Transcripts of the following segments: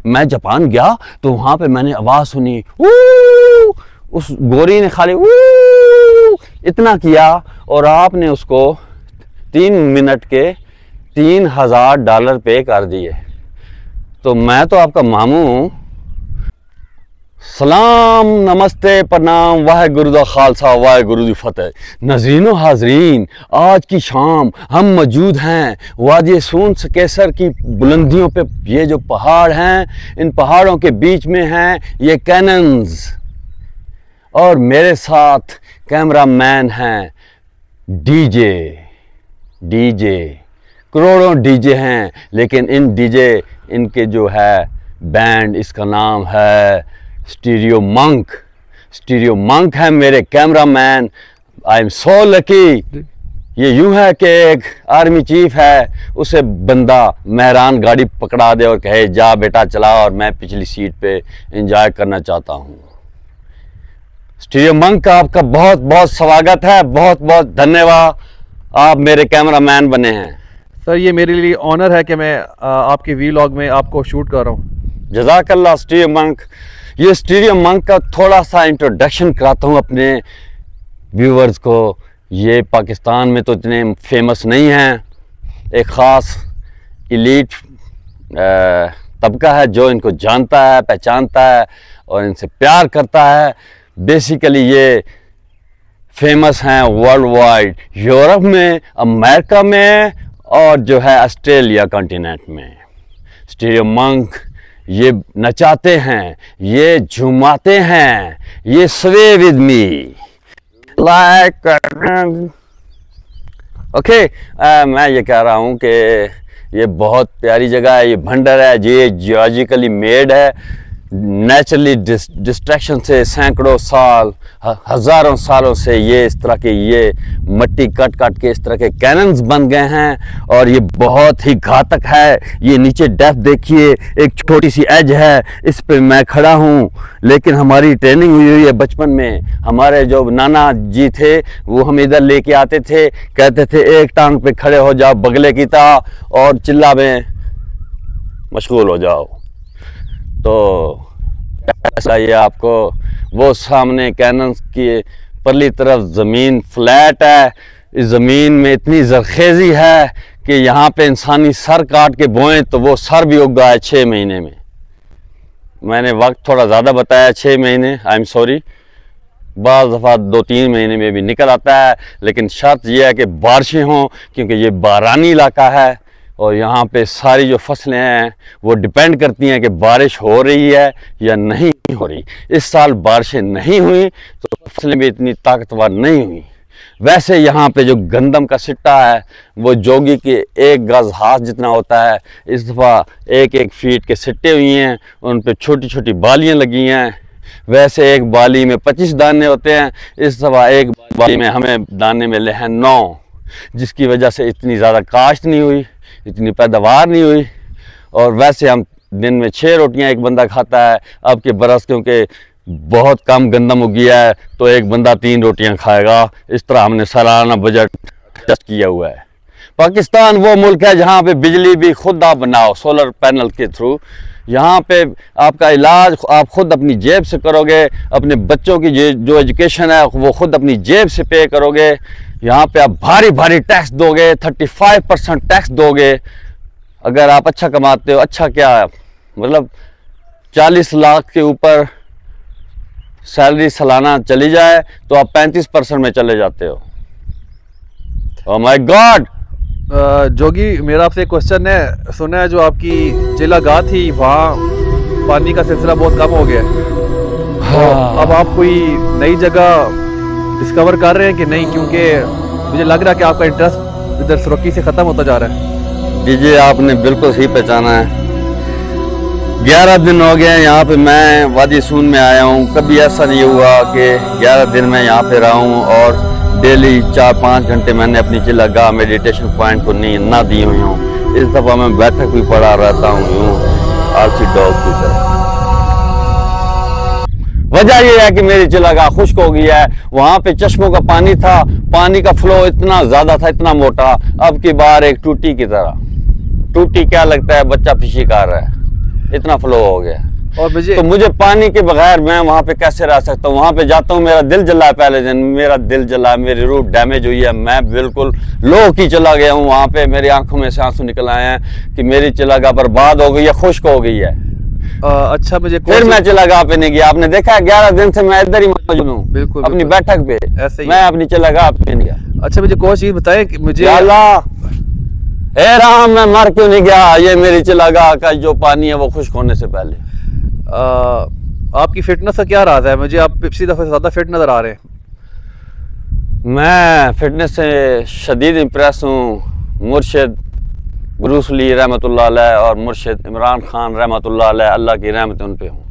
मैं जापान गया तो वहां पे मैंने आवाज सुनी, उस गोरी ने खाली इतना किया और आपने उसको 3 मिनट के $3000 पे कर दिए। तो मैं तो आपका मामू हूं। सलाम, नमस्ते, प्रणाम, वाहेगुरु दा खालसा, वाहेगुरु दी फतेह। नज़रीनो हाजरीन, आज की शाम हम मौजूद हैं वादी सून केसर की बुलंदियों पे। ये जो पहाड़ हैं, इन पहाड़ों के बीच में हैं ये कैनन्स, और मेरे साथ कैमरामैन हैं डीजे। करोड़ों डीजे हैं, लेकिन इनके जो है बैंड, इसका नाम है स्टीरियो मंक है मेरे cameraman. I am so lucky. ये यूं है कि एक आर्मी चीफ है, उसे बंदा मेहरान गाड़ी पकड़ा दे और कहे जा बेटा चला, और मैं पिछली सीट पे एंजॉय करना चाहता हूँ। स्टीरियो मंक का आपका बहुत बहुत स्वागत है, बहुत बहुत धन्यवाद, आप मेरे कैमरामैन बने हैं। सर ये मेरे लिए ऑनर है कि मैं आपके वीलॉग में आपको शूट कर रहा हूँ। जज़ाकल्लाह स्टीरियो मंक। ये स्टीरियो मंक का थोड़ा सा इंट्रोडक्शन कराता हूँ अपने व्यूवर्स को। ये पाकिस्तान में तो इतने फेमस नहीं हैं, एक ख़ास इलीट तबका है जो इनको जानता है, पहचानता है और इनसे प्यार करता है। बेसिकली ये फेमस हैं वर्ल्ड वाइड, यूरोप में, अमेरिका में और जो है ऑस्ट्रेलिया कॉन्टिनेंट में। स्टीरियो मंक ये नचाते हैं, ये झुमाते हैं, ये स्वे विद मी लाइक। ओके, मैं ये कह रहा हूँ कि ये बहुत प्यारी जगह है। ये भंडर है, ये जियोलॉजिकली मेड है, नेचुरली डिस्ट्रैक्शन से सैकड़ों साल, हज़ारों सालों से ये इस तरह के ये मट्टी काट के इस तरह के कैनन्स बन गए हैं, और ये बहुत ही घातक है। ये नीचे डेप्थ देखिए, एक छोटी सी एज है, इस पे मैं खड़ा हूँ, लेकिन हमारी ट्रेनिंग हुई है बचपन में। हमारे जो नाना जी थे वो हम इधर लेके आते थे, कहते थे एक टांग पे खड़े हो जाओ बगले की तरह और चिल्ला में मशगूल हो जाओ। तो ऐसा ये आपको वो सामने कैनन्स की परली तरफ ज़मीन फ्लैट है। इस ज़मीन में इतनी जरखेज़ी है कि यहाँ पे इंसानी सर काट के बोएं तो वो सर भी उग गया है 6 महीने में। मैंने वक्त थोड़ा ज़्यादा बताया, 6 महीने, आई एम सॉरी। बाज़ दफ़ा 2-3 महीने में भी निकल आता है, लेकिन शर्त यह है कि बारिशें हों, क्योंकि ये बारानी इलाका है और यहाँ पे सारी जो फसलें हैं वो डिपेंड करती हैं कि बारिश हो रही है या नहीं हो रही। इस साल बारिशें नहीं हुई तो फसलें भी इतनी ताकतवर नहीं हुई। वैसे यहाँ पे जो गंदम का सिट्टा है वो जोगी के 1 गज हाथ जितना होता है। इस दफ़ा 1-1 फीट के सिट्टे हुए हैं, उन पे छोटी छोटी बालियाँ लगी हैं। वैसे एक बाली में 25 दाने होते हैं, इस दफ़ा एक बाली में हमें दाने मिले हैं 9, जिसकी वजह से इतनी ज़्यादा काश्त नहीं हुई, इतनी पैदावार नहीं हुई। और वैसे हम दिन में 6 रोटियां एक बंदा खाता है। अब के बरस क्योंकि बहुत कम गंदम उगी है तो एक बंदा 3 रोटियां खाएगा। इस तरह हमने सालाना बजट एडजस्ट किया हुआ है। पाकिस्तान वो मुल्क है जहाँ पे बिजली भी खुद आप बनाओ सोलर पैनल के थ्रू। यहाँ पे आपका इलाज आप खुद अपनी जेब से करोगे, अपने बच्चों की जो एजुकेशन है वो खुद अपनी जेब से पे करोगे। यहाँ पे आप भारी भारी टैक्स दोगे, 35% टैक्स दोगे। अगर आप अच्छा कमाते हो, अच्छा क्या मतलब 40 लाख के ऊपर सैलरी सालाना चली जाए तो आप 35% में चले जाते हो। Oh my God. जोगी मेरा आपसे एक क्वेश्चन है, सुना है जो आपकी चिलागाह थी वहाँ पानी का सिलसिला बहुत कम हो गया है। तो अब आप कोई नई जगह डिस्कवर कर रहे हैं कि नहीं? क्योंकि मुझे लग रहा है कि आपका इंटरेस्ट इधर सुरखी से ख़त्म होता जा रहा है। जी आपने बिल्कुल सही पहचाना है। 11 दिन हो गए यहाँ पे मैं वादी सून में आया हूँ। कभी ऐसा नहीं हुआ कि 11 दिन मैं यहाँ पे रहा हूँ और डेली 4-5 घंटे मैंने अपनी चिल्लागाह मेडिटेशन पॉइंट को नींद ना दी हुई हूँ। इस दफ़ा मैं बैठक भी पड़ा रहता हूँ यूँ आलसी डॉग की तरह। वजह यह है कि मेरी चिलागाह खुश्क हो गई है। वहां पे चश्मों का पानी था, पानी का फ्लो इतना ज्यादा था, इतना मोटा, अब की बार एक टूटी की तरह, टूटी क्या लगता है बच्चा फिशी कर रहा है, इतना फ्लो हो गया। और तो मुझे पानी के बगैर मैं वहां पे कैसे रह सकता हूँ? वहां पे जाता हूँ, मेरा दिल जला है, पहले दिन मेरा दिल जला, मेरी रूह डैमेज हुई है, मैं बिल्कुल लो की चला गया हूँ। वहां पे मेरी आंखों में से आंसू निकल आए हैं कि मेरी चिलागाह बर्बाद हो गई है, खुश्क हो गई है। अच्छा, मुझे फिर मैं चिलागाह पे नहीं गया। आपने देखा है 11 दिन से मैं इधर ही मौजूद हूँ, बिल्कुल अपनी बैठक पे, ऐसे ही मैं अपनी चिलागाह पे नहीं गया। अच्छा, मुझे कोई चीज बताएं कि मुझे हे राम, मैं मर क्यों नहीं गया? ये मेरी चिलागाह का जो पानी है वो खुश्क होने से पहले। आपकी फिटनेस का क्या राज है? मुझे आप पिछली दफे से ज्यादा फिट नजर आ रहे हैं। मैं फिटनेस से शदीद इम्प्रेस हूँ। मुर्शिद ब्रूस ली रहमतुल्लाह अलैह और मुर्शिद इमरान खान रहमतुल्लाह अलैह, अल्लाह की रहमत उन पे हूँ,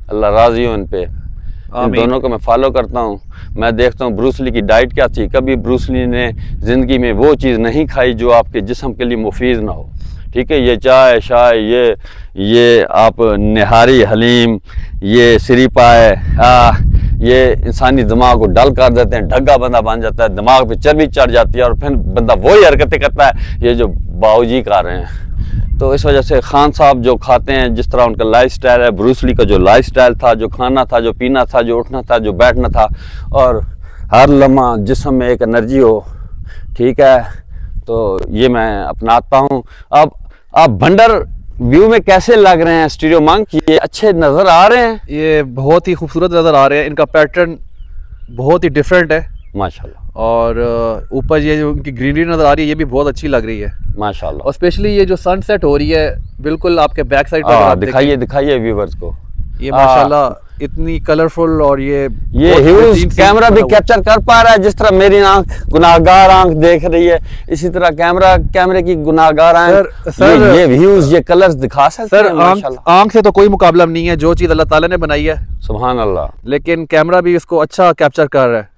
अल्लाह राजी हो इन पे। इन दोनों को मैं फॉलो करता हूँ। मैं देखता हूँ ब्रूस ली की डाइट क्या थी। कभी ब्रूस ली ने ज़िंदगी में वो चीज़ नहीं खाई जो आपके जिस्म के लिए मुफीद ना हो। ठीक है, ये चाय शाय, ये आप निहारी हलीम, ये सिरी पाए, ये इंसानी दिमाग को डल कर देते हैं, ढग्गा बंदा बन जाता है, दिमाग पे चर्बी चढ़ जाती है और फिर बंदा वही हरकतें करता है ये जो बाऊजी कर रहे हैं। तो इस वजह से खान साहब जो खाते हैं, जिस तरह उनका लाइफ स्टाइल है, ब्रूस ली का जो लाइफ स्टाइल था, जो खाना था, जो पीना था, जो उठना था, जो बैठना था, और हर लम्हा जिस्म में एक एनर्जी हो, ठीक है, तो ये मैं अपनाता हूँ। अब आप भंडर व्यू में कैसे लग रहे हैं स्टीरियो मंक? ये अच्छे नज़र आ रहे हैं? ये बहुत ही खूबसूरत नज़र आ रहे हैं। इनका पैटर्न बहुत ही डिफरेंट है माशाल्लाह, और ऊपर ये जो उनकी ग्रीनरी नज़र आ रही है ये भी बहुत अच्छी लग रही है माशाल्लाह। और स्पेशली ये जो सनसेट हो रही है बिल्कुल आपके बैक साइड पर, दिखाइए व्यूवर्स को। ये माशाल्लाह इतनी कलरफुल, और ये ह्यूज कैमरा भी कैप्चर कर पा रहा है। जिस तरह मेरी आंख गुनाहगार आंख देख रही है, इसी तरह कैमरे की गुनाहगार आंख ये व्यूज, ये कलर्स दिखा सकते हैं। माशाल्लाह आंख से तो कोई मुकाबला नहीं है, जो चीज अल्लाह ताला ने बनाई है, सुभान अल्लाह, लेकिन कैमरा भी इसको अच्छा कैप्चर कर रहा है।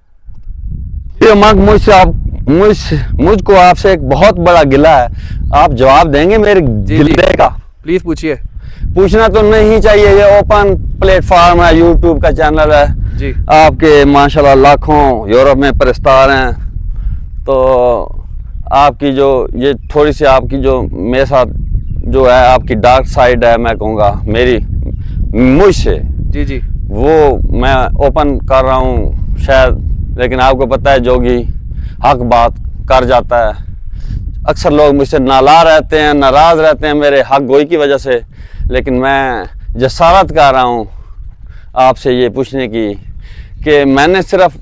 मुझको आपसे एक बहुत बड़ा गिला है, आप जवाब देंगे मेरे गिले का? प्लीज पूछिए। पूछना तो नहीं चाहिए, ये ओपन प्लेटफॉर्म है, यूट्यूब का चैनल है जी। आपके माशाल्लाह लाखों यूरोप में परस्तार हैं, तो आपकी जो ये थोड़ी सी आपकी जो मेरे साथ जो है आपकी डार्क साइड है, मैं कहूँगा मेरी मुझसे जी, वो मैं ओपन कर रहा हूँ शायद, लेकिन आपको पता है जोगी हक बात कर जाता है। अक्सर लोग मुझसे नाला रहते हैं, नाराज़ रहते हैं मेरे हक गोई की वजह से, लेकिन मैं जसारत कर रहा हूँ आपसे ये पूछने की कि मैंने सिर्फ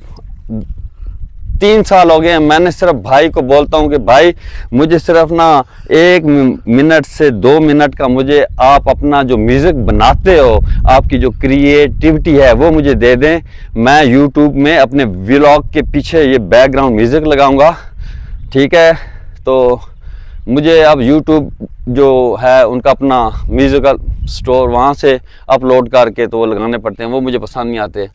3 साल हो गए हैं, मैंने सिर्फ भाई को बोलता हूँ कि भाई मुझे सिर्फ ना 1 मिनट से 2 मिनट का मुझे आप अपना जो म्यूज़िक बनाते हो, आपकी जो क्रिएटिविटी है वो मुझे दे दें। मैं यूट्यूब में अपने व्लॉग के पीछे ये बैकग्राउंड म्यूज़िक लगाऊंगा, ठीक है। तो मुझे अब यूट्यूब जो है उनका अपना म्यूज़िकल स्टोर, वहाँ से अपलोड करके तो वो लगाने पड़ते हैं, वो मुझे पसंद नहीं आते।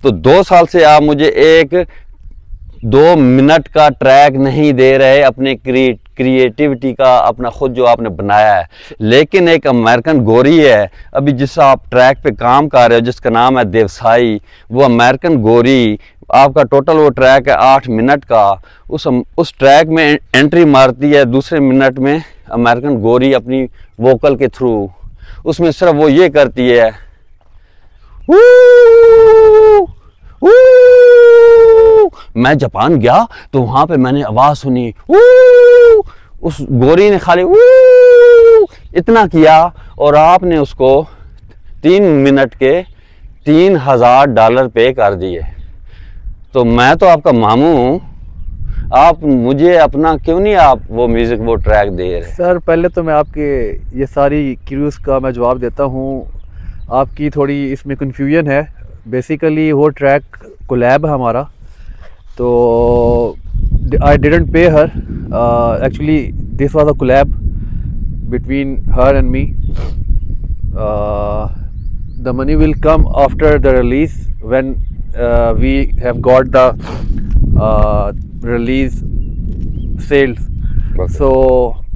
तो 2 साल से आप मुझे 1-2 मिनट का ट्रैक नहीं दे रहे अपने क्रिएटिविटी का, अपना खुद जो आपने बनाया है। लेकिन एक अमेरिकन गोरी है अभी जिस आप ट्रैक पे काम कर रहे हो, जिसका नाम है देवसाई, वो अमेरिकन गोरी, आपका टोटल वो ट्रैक है 8 मिनट का। उस ट्रैक में एंट्री मारती है दूसरे मिनट में अमेरिकन गोरी अपनी वोकल के थ्रू, उसमें सिर्फ वो ये करती है, मैं जापान गया तो वहां पे मैंने आवाज सुनी, उस गोरी ने खाली इतना किया और आपने उसको 3 मिनट के $3000 पे कर दिए। तो मैं तो आपका मामू हूँ, आप मुझे अपना क्यों नहीं आप वो म्यूजिक वो ट्रैक दे रहे? सर पहले तो मैं आपके ये सारी क्यूज का मैं जवाब देता हूँ। आपकी थोड़ी इसमें कन्फ्यूजन है। बेसिकली वो ट्रैक कोलैब है हमारा, तो I didn't pay her, actually this was a collab between her and me. The money will come after the release when we have got the release sales. Okay. So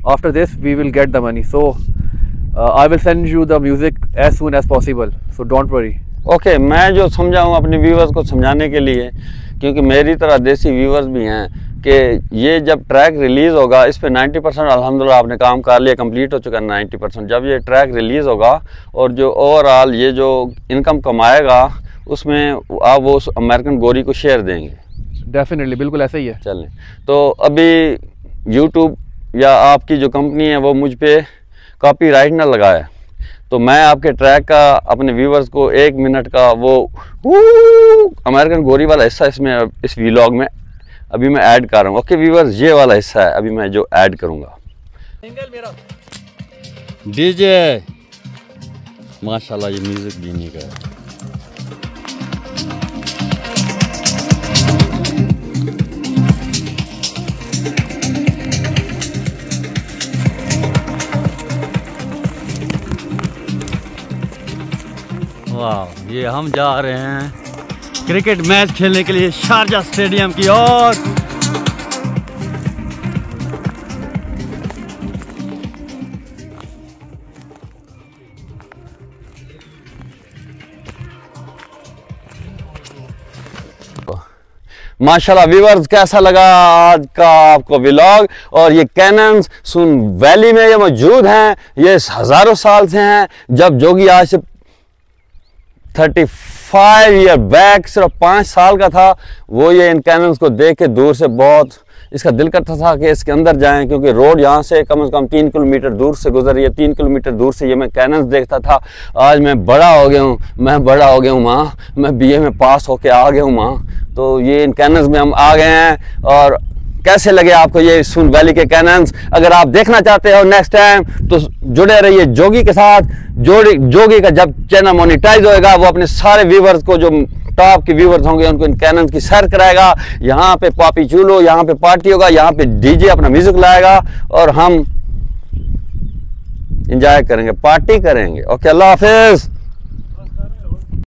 after this we will get the money, so I will send you the music as soon as possible, so don't worry. Okay, मैं जो समझाऊँ अपने viewers को समझाने के लिए, क्योंकि मेरी तरह देसी व्यूवर्स भी हैं, कि ये जब ट्रैक रिलीज़ होगा, इस पे 90% अल्हम्दुलिल्लाह आपने काम कर लिया, कंप्लीट हो चुका है 90%। जब ये ट्रैक रिलीज़ होगा और जो ओवरऑल ये जो इनकम कमाएगा उसमें आप वो उस अमेरिकन गोरी को शेयर देंगे। डेफिनेटली, बिल्कुल ऐसा ही है। चलें, तो अभी यूट्यूब या आपकी जो कंपनी है वो मुझ पे कॉपीराइट ना लगाए, तो मैं आपके ट्रैक का अपने व्यूवर्स को 1 मिनट का वो अमेरिकन गोरी वाला हिस्सा इसमें इस व्लॉग में अभी मैं ऐड कर रहा हूँ। ओके व्यूवर्स, ये वाला हिस्सा है अभी मैं जो ऐड करूँगा। डीजे माशाल्लाह, ये म्यूजिक भी नहीं कर। वाह, ये हम जा रहे हैं क्रिकेट मैच खेलने के लिए शारजा स्टेडियम की ओर। माशाल्लाह व्यूअर्स, कैसा लगा आज का आपको व्लॉग? और ये कैनन्स सुन वैली में ये मौजूद हैं, ये हज़ारों साल से हैं। जब जोगी आज से 35 ईयर बैक सिर्फ 5 साल का था, वो ये इन कैनन्स को देख के दूर से बहुत इसका दिल करता था कि इसके अंदर जाएं, क्योंकि रोड यहाँ से कम 3 किलोमीटर दूर से गुजर रही है। 3 किलोमीटर दूर से ये मैं कैनन्स देखता था। आज मैं बड़ा हो गया हूँ, माँ, मैं BA में पास होके आ गया हूँ माँ। तो ये इन कैनन्स में हम आ गए हैं। और कैसे लगे आपको ये सुन वैली के कैनन्स? अगर आप देखना चाहते हो नेक्स्ट टाइम तो जुड़े रहिए जोगी के साथ। जोगी का जब चैनल मोनेटाइज होएगा, वो अपने सारे व्यूवर्स को, जो टॉप के व्यूवर्स होंगे, उनको इन कैनन्स की सैर कराएगा। यहाँ पे पापी चूलो, यहाँ पे पार्टी होगा, यहाँ पे डीजे अपना म्यूजिक लाएगा और हम एंजॉय करेंगे, पार्टी करेंगे। ओके, अल्लाह हाफिज।